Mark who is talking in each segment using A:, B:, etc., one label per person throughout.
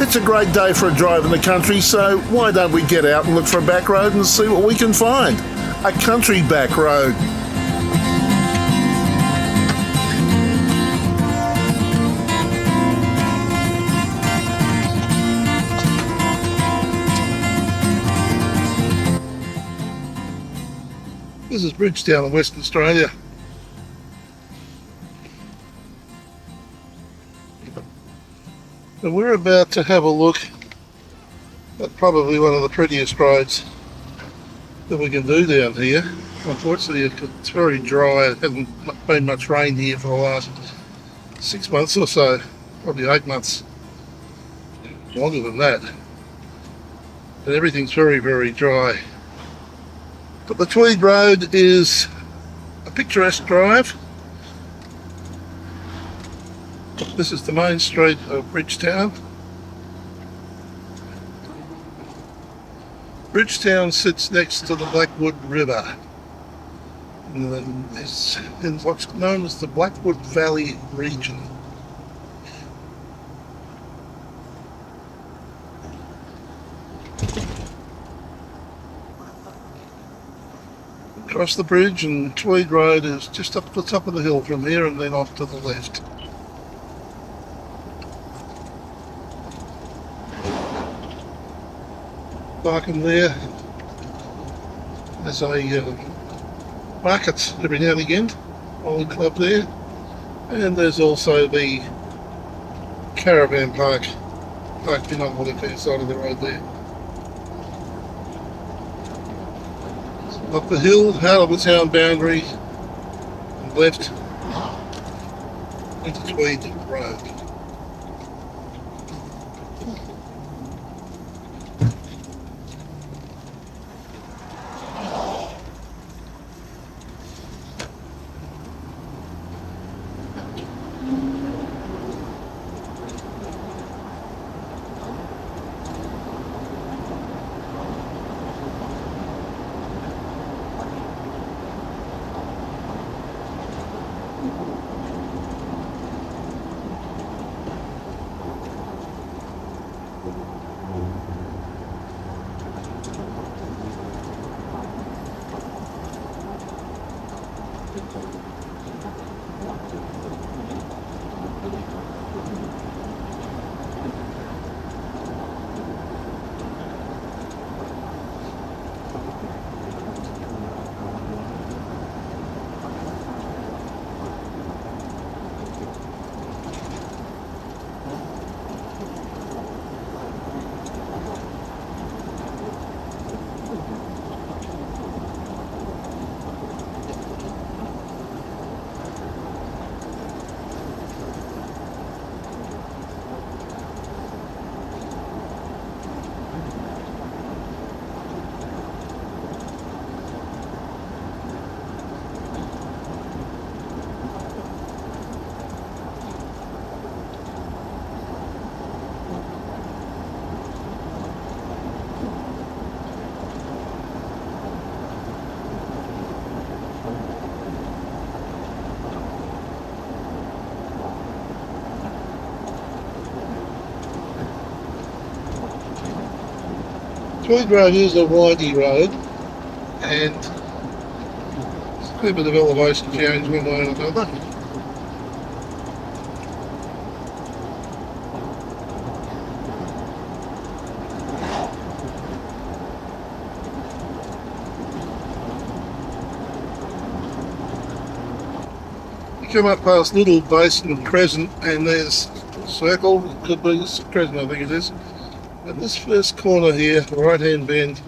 A: It's a great day for a drive in the country, so why don't we get out and look for a back road and see what we can find? A country back road. This is Bridgetown in Western Australia. And we're about to have a look at probably one of the prettiest roads that we can do down here. Unfortunately, it's very dry. It hasn't been much rain here for the last 6 months or so, probably 8 months, longer than that. And everything's very, very dry. But the Tweed Road is a picturesque drive. This is the main street of Bridgetown. Bridgetown sits next to the Blackwood River. And it's in what's known as the Blackwood Valley region. Across the bridge, and Tweed Road is just up the top of the hill from here and then off to the left. Parking there. There's a market every now and again, old club there, and there's also the caravan park parked in on the left-hand side of the road there. Up the hill, out of the town boundary, and left into Tweed Road. Tweed Road is a windy road, and it's a bit of elevation change one way or another. You come up past Little Basin and Crescent, and there's a circle, it could be Crescent I think it is. And this first corner here, the right hand bend,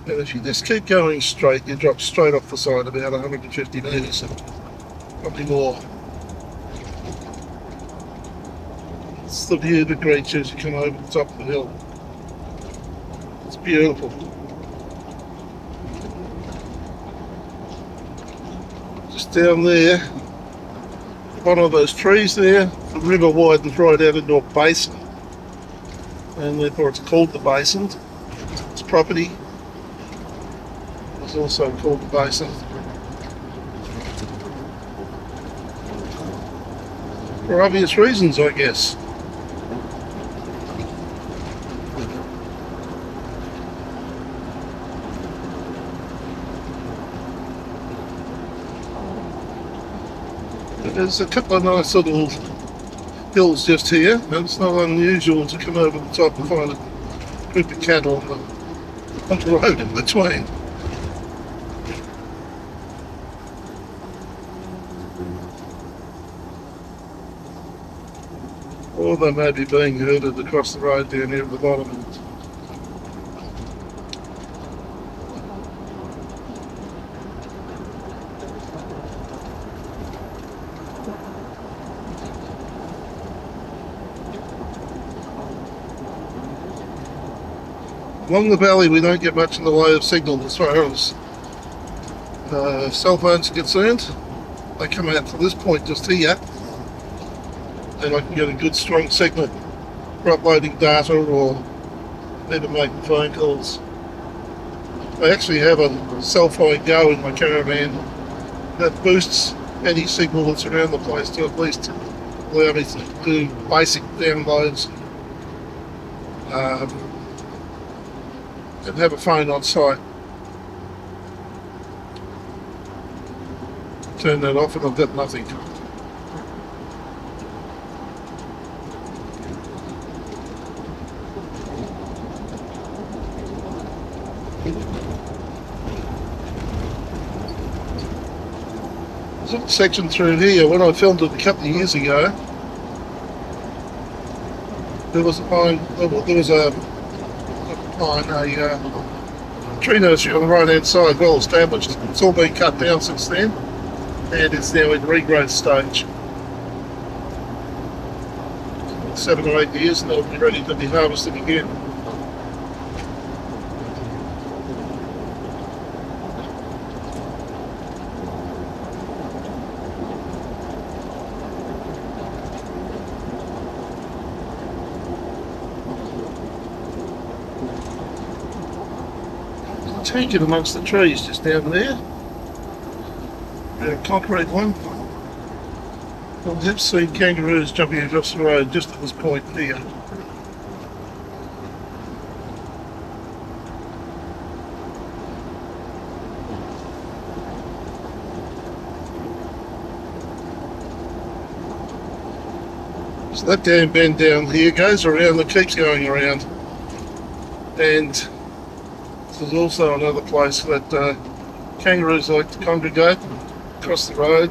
A: and if you just keep going straight, you drop straight off the side about 150 metres, probably more. It's the view that greets you as you come over the top of the hill. It's beautiful. Just down there, one of those trees there, the river widens right out into a basin. And therefore it's called the basin. Its property is also called the basin. For obvious reasons, I guess. There's a couple of nice little hills just here, and it's not unusual to come over the top and find a group of cattle on the road in between. Or they may be being herded across the road down here at the bottom. Along the valley we don't get much in the way of signal as far as cell phones are concerned. They come out to this point just here, and I can get a good strong signal for uploading data or even making phone calls. I actually have a cell phone go in my caravan that boosts any signal that's around the place to at least allow me to do basic downloads and have a phone on site. Turn that off and I've got nothing. There's a section through here. When I filmed it a couple of years ago, there was a tree nursery on the right hand side, well established. It's all been cut down since then, and it's now in regrowth stage. 7 or 8 years and it'll be ready to be harvested again. Taken amongst the trees just down there. A concrete one. I have seen kangaroos jumping across the road just at this point here. So that damn bend down here goes around, it keeps going around. And there's also another place that kangaroos like to congregate across the road.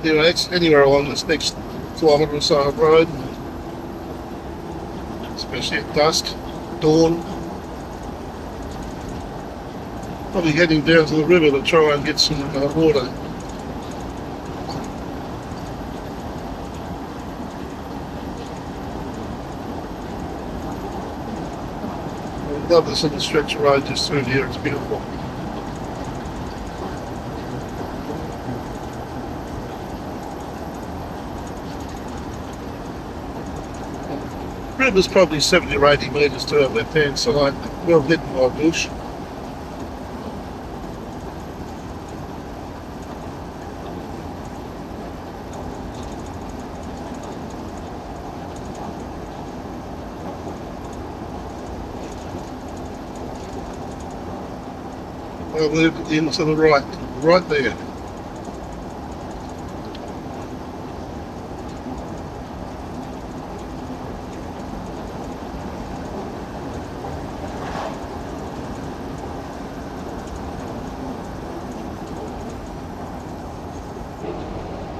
A: Anywhere along this next kilometre or so of road, especially at dusk, dawn. Probably heading down to the river to try and get some water. I love this little stretch of road just through here, it's beautiful. The river's probably 70 or 80 metres to our left hand side, well hidden by bush. I'll move in to the right there.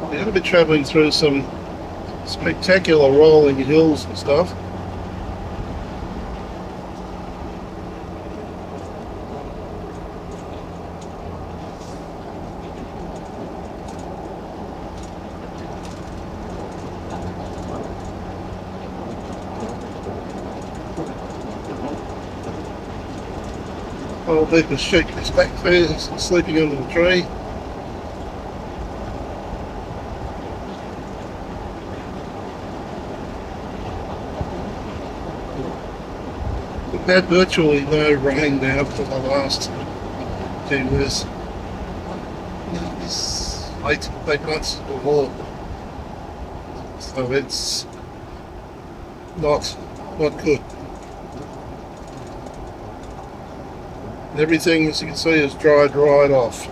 A: We're going to be travelling through some spectacular rolling hills and stuff. Old heap of sheep is back there, sleeping under the tree. We've had virtually no rain now for the last 2 years. It's 8 months or more. So it's not good. Everything, as you can see, is dried right off.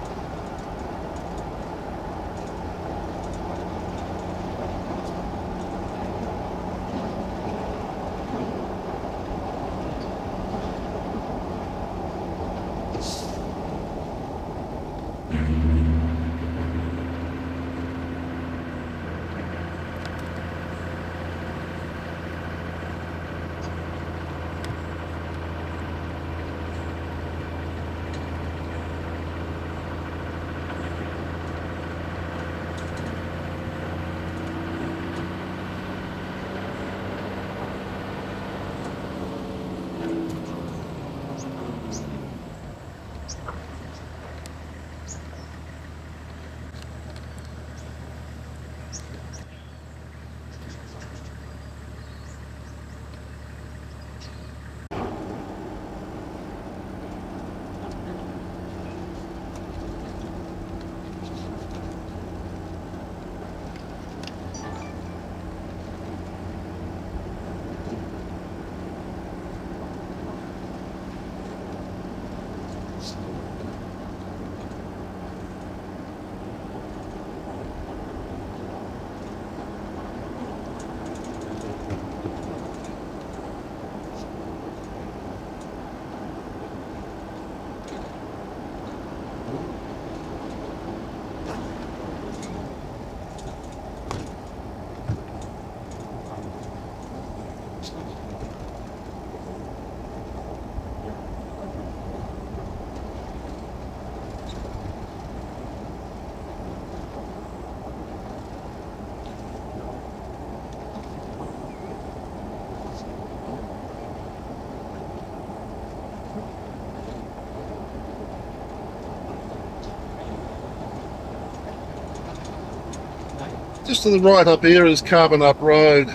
A: Just to the right up here is Carbon Up Road.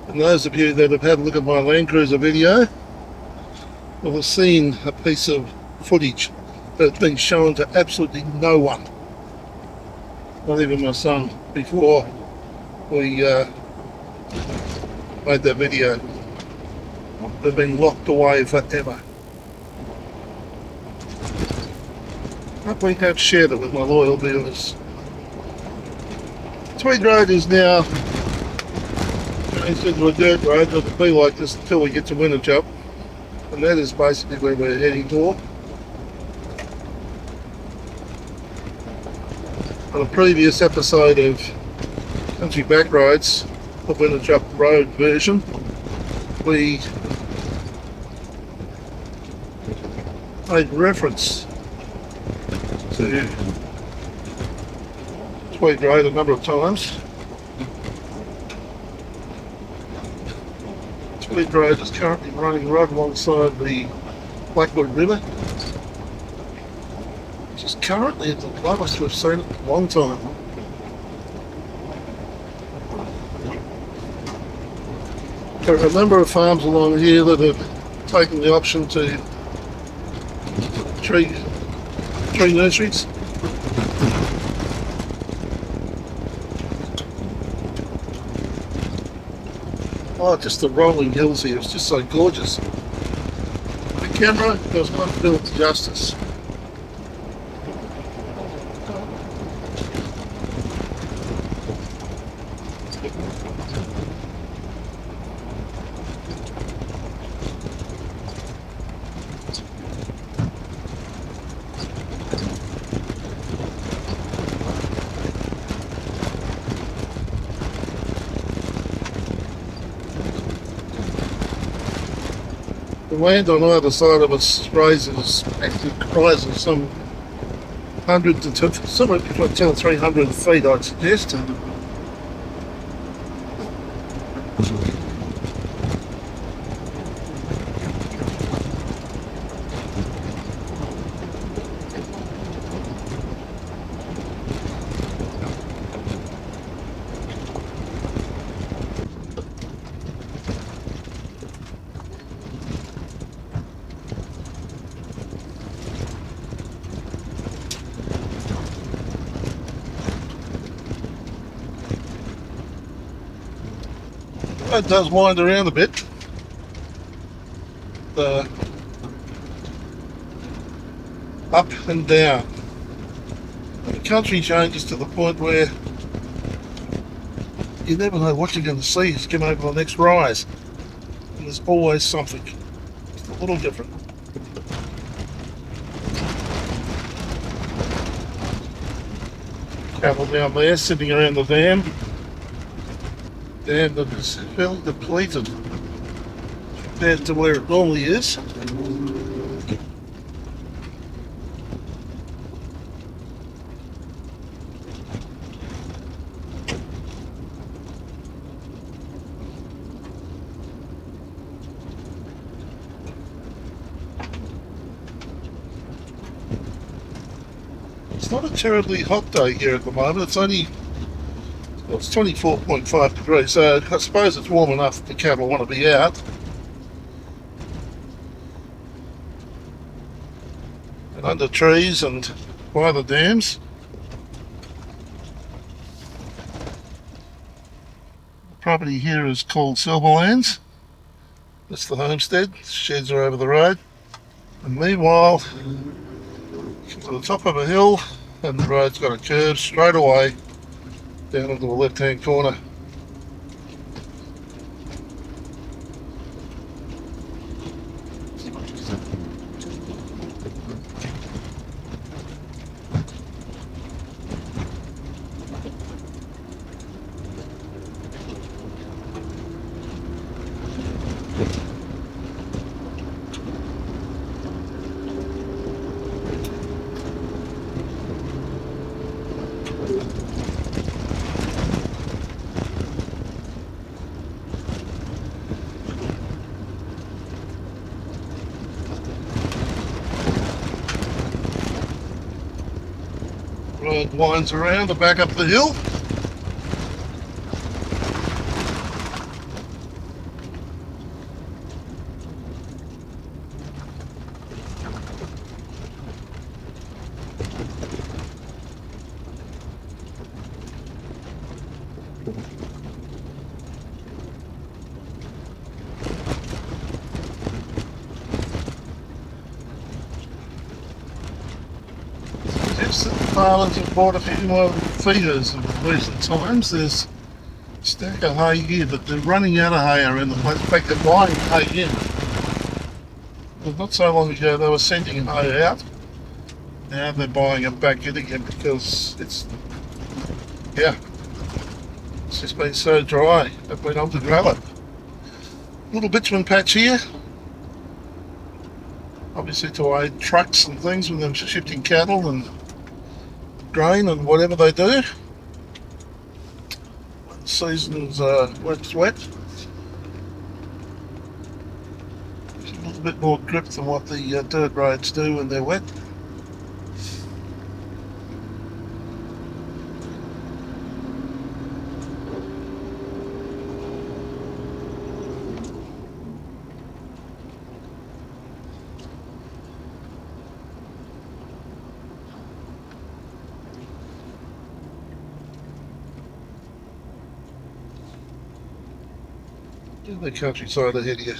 A: And those of you that have had a look at my landcruiser video will have seen a piece of footage that's been shown to absolutely no one, not even my son, before we made that video. They've been locked away forever. But we have shared it with my loyal viewers. Tweed Road is now changed into a dirt road. It'll be like this until we get to Winterup, and that is basically where we're heading for. On a previous episode of Country Backroads, the Winterup Road version, we made reference to Tweed Road a number of times. Tweed Road is currently running right alongside the Blackwood River, which is currently at the lowest we've seen it in a long time. There are a number of farms along here that have taken the option to tree nurseries. Oh, just the rolling hills here, it's just so gorgeous. The camera does not do it justice. The land on either side of us raises, actually rises some 100 to somewhere between 200 and 300 feet, I'd suggest. It does wind around a bit. Up and down. The country changes to the point where you never know what you're going to see as you come over the next rise. And there's always something. Just a little different. Cattle down there sitting around the dam. Dam that is fairly depleted compared to where it normally is. It's not a terribly hot day here at the moment. It's only, well, it's 24.5 degrees, so I suppose it's warm enough the cattle want to be out. And under trees and by the dams. The property here is called Silverlands. That's the homestead. The sheds are over the road. And meanwhile, to the top of a hill, and the road's got a curve straight away down into the left hand corner. Road winds around to back up the hill. Yes, the farmers have bought a few more feeders in recent times. There's a stack of hay here, but they're running out of hay around the place. In fact, they're buying hay in. Well, not so long ago they were sending hay out. Now they're buying it back in again because it's just been so dry. They've been able to grow it. Little bitumen patch here. Obviously to aid trucks and things with them shifting cattle and grain and whatever they do. When the season's wet. It's a little bit more grip than what the dirt roads do when they're wet. The countryside ahead of you.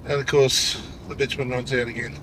A: And of course, the bitumen runs out again.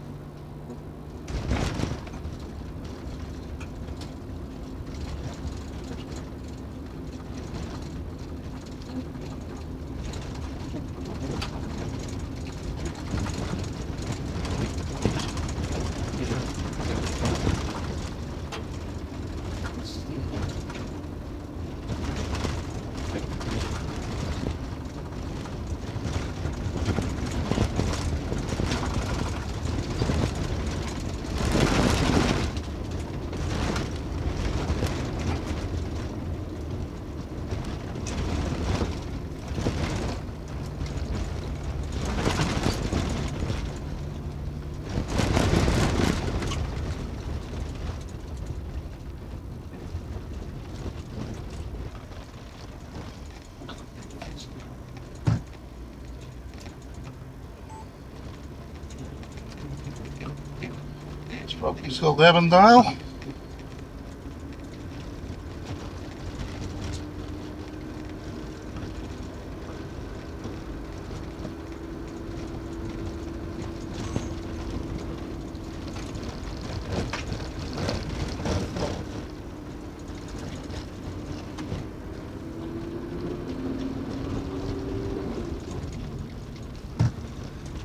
A: Property's called Avondale.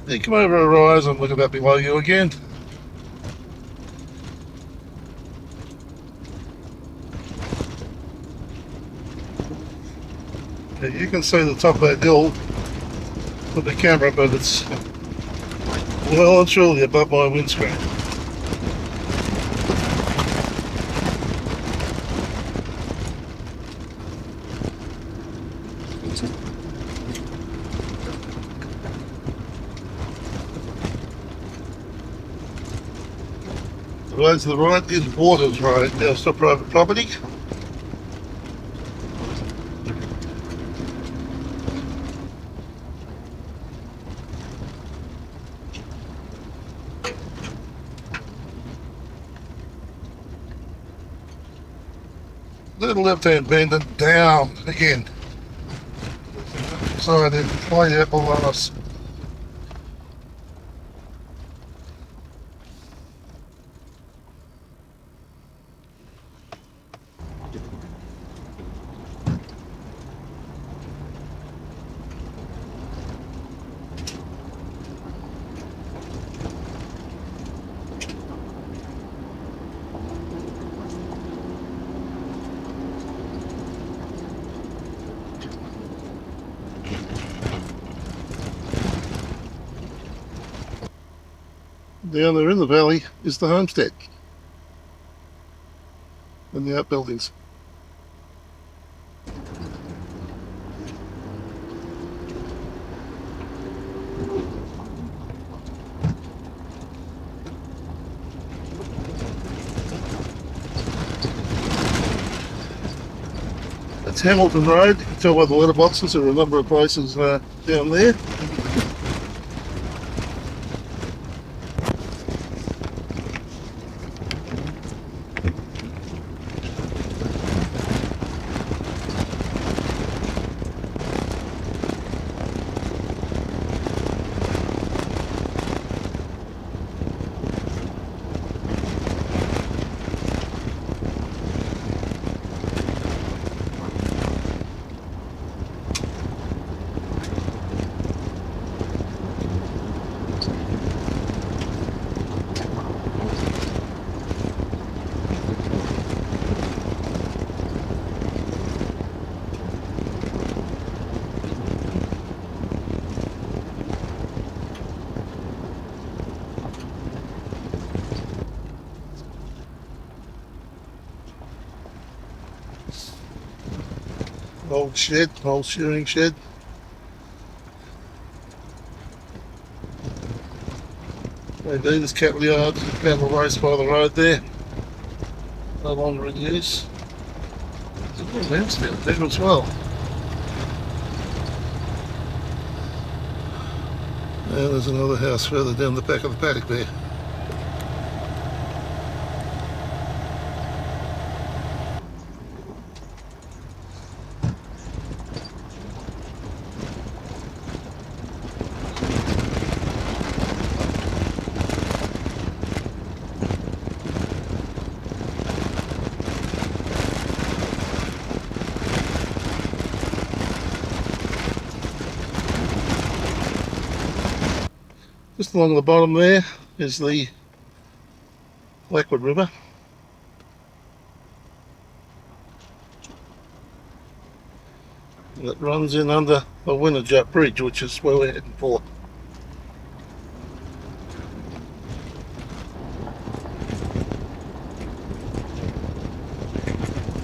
A: You come over a rise and look at that below you again. You can see the top of that hill with the camera, but it's well and truly above my windscreen. The road to the right is Waters Road, now still private property. Little left-hand bend and down again. So then play out below us. Down there in the valley is the homestead and the outbuildings. That's Hamilton Road. You can tell by the letterboxes there are a number of places down there. old shed, old shearing shed. They do this cattle yard, cattle race by the road there. No longer in use. There's a little house down there as well. And there's another house further down the back of the paddock there. Just along the bottom there is the Blackwood River. And it runs in under the Winterup Bridge, which is where we're heading for.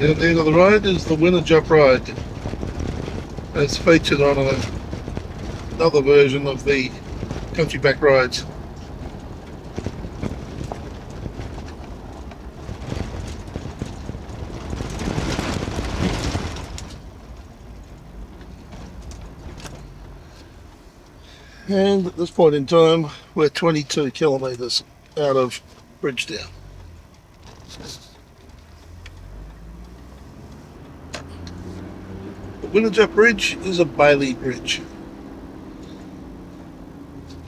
A: At the end of the road is the Winterup Road. It's featured on another version of the country back roads. And at this point in time, we're 22 kilometres out of Bridgetown. The Winterup Bridge is a Bailey bridge.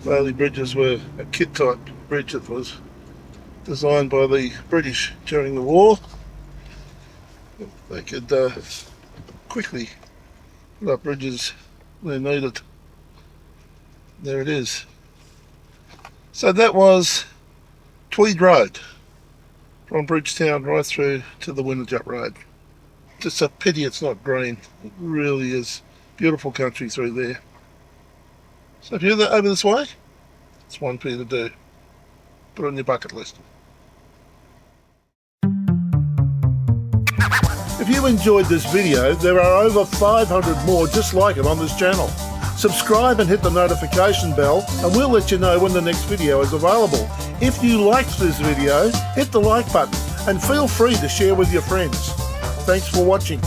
A: Bailey bridges were a kit-type bridge that was designed by the British during the war. They could quickly put up bridges they needed. There it is. So that was Tweed Road from Bridgetown right through to the Winterup Road. Just a pity it's not green. It really is beautiful country through there. So if you're over this way, it's one for you to do. Put it on your bucket list. If you enjoyed this video, there are over 500 more just like it on this channel. Subscribe and hit the notification bell and we'll let you know when the next video is available. If you liked this video, hit the like button and feel free to share with your friends. Thanks for watching.